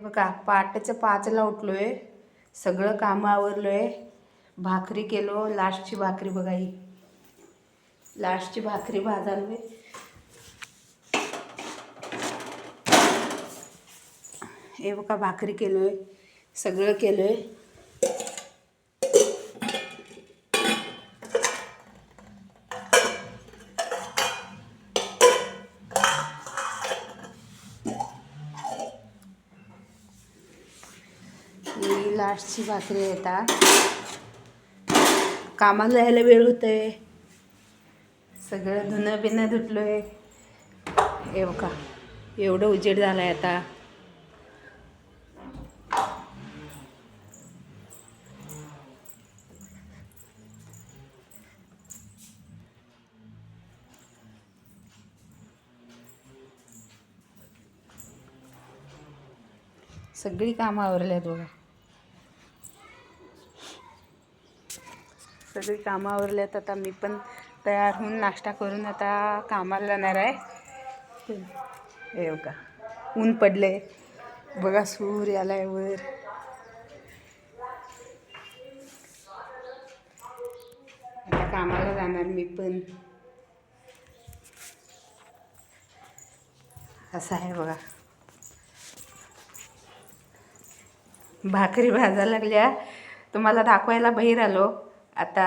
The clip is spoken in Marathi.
बघा पहाटेचं 5ला उठलोय, सगळं कामं आवरलोय, भाकरी केलो. लास्टची भाकरी बघा, ही लास्टची भाकरी भाजालोय. हे बघा भाकरी केलोय, सगळं केलोय. ही लास्टची भाकरी येतात. कामाला जायला वेळ होतंय. सगळं धुणं बिणं धुतलोय. हे बघा एवढं उजेड झालाय आता. सगळी कामं आवरल्यात बघा, सगळी कामं आवरल्यात. आता मी पण तयार होऊन नाश्ता करून आता कामाला जाणार आहे. हे बघा ऊन पडले बघा, सूर्य आलाय वर. आता कामाला जाणार मी पण. असं आहे बघा. भाकरी भाजायला लागल्या, तुम्हाला दाखवायला बाहेर आलो. आता